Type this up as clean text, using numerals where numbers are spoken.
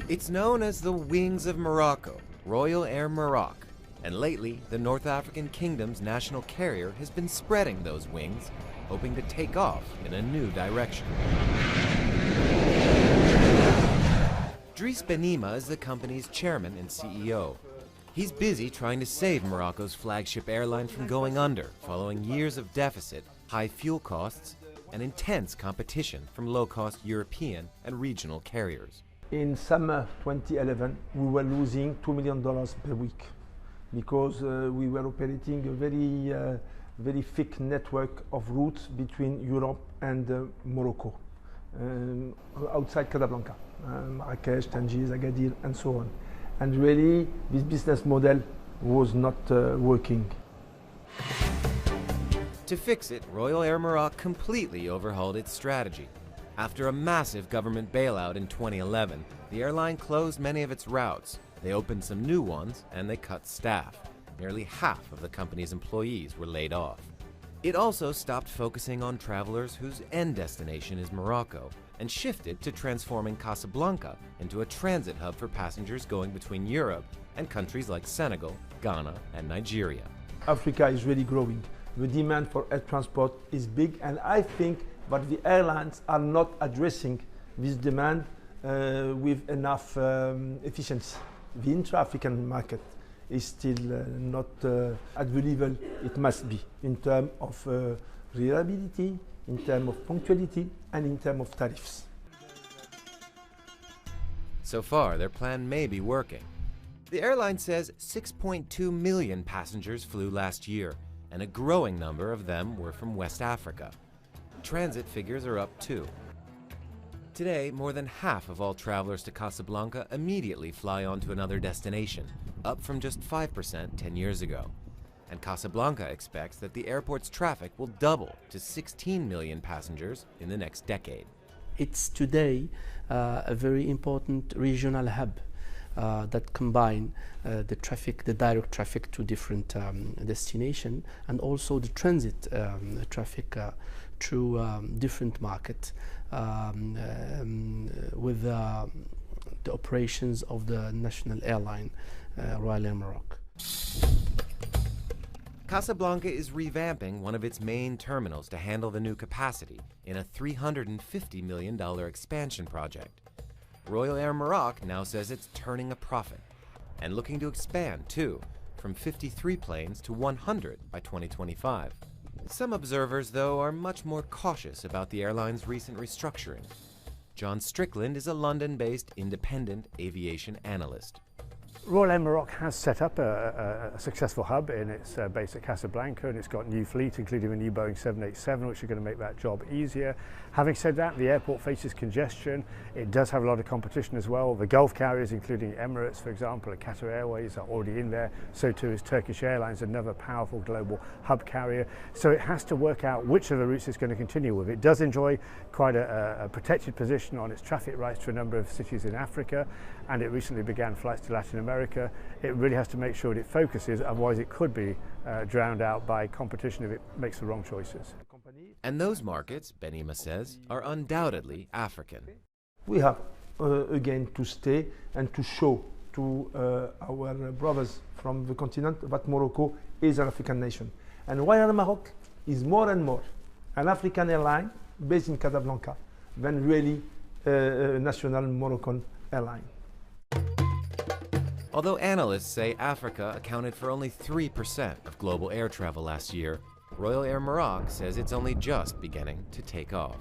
It's known as the Wings of Morocco, Royal Air Maroc, and lately the North African Kingdom's national carrier has been spreading those wings, hoping to take off in a new direction. Driss Benima is the company's chairman and CEO. He's busy trying to save Morocco's flagship airline from going under following years of deficit, high fuel costs, and intense competition from low-cost European and regional carriers. In summer 2011, we were losing $2 million per week because we were operating a very thick network of routes between Europe and Morocco, outside Casablanca, Marrakesh, Tangier, Agadir, and so on. And really, this business model was not working. To fix it, Royal Air Maroc completely overhauled its strategy. After a massive government bailout in 2011, the airline closed many of its routes. They opened some new ones, and they cut staff. Nearly half of the company's employees were laid off. It also stopped focusing on travelers whose end destination is Morocco and shifted to transforming Casablanca into a transit hub for passengers going between Europe and countries like Senegal, Ghana, and Nigeria. Africa is really growing. The demand for air transport is big, and I think that the airlines are not addressing this demand with enough efficiency. The intra-African market is still not at the level it must be in terms of reliability, in terms of punctuality, and in terms of tariffs. So far, their plan may be working. The airline says 6.2 million passengers flew last year, and a growing number of them were from West Africa. Transit figures are up too. Today, more than half of all travelers to Casablanca immediately fly on to another destination, up from just 5% 10 years ago. And Casablanca expects that the airport's traffic will double to 16 million passengers in the next decade. It's today a very important regional hub that combine the traffic, the direct traffic to different destinations, and also the transit traffic through different markets with the operations of the national airline, Royal Air Maroc. Casablanca is revamping one of its main terminals to handle the new capacity in a $350 million expansion project. Royal Air Maroc now says it's turning a profit and looking to expand too, from 53 planes to 100 by 2025. Some observers, though, are much more cautious about the airline's recent restructuring. John Strickland is a London-based independent aviation analyst. Royal Air Maroc has set up a successful hub in its base at Casablanca, and it's got new fleet, including a new Boeing 787, which are going to make that job easier. Having said that, the airport faces congestion. It does have a lot of competition as well. The Gulf carriers, including Emirates, for example, and Qatar Airways, are already in there. So too is Turkish Airlines, another powerful global hub carrier. So it has to work out which of the routes it's going to continue with. It does enjoy quite a protected position on its traffic rights to a number of cities in Africa, and it recently began flights to Latin America. It really has to make sure that it focuses, otherwise it could be drowned out by competition if it makes the wrong choices. And those markets, Benima says, are undoubtedly African. We have, again, to stay and to show to our brothers from the continent that Morocco is an African nation. And Royal Maroc is more and more an African airline based in Casablanca than really a national Moroccan airline. Although analysts say Africa accounted for only 3% of global air travel last year, Royal Air Maroc says it's only just beginning to take off.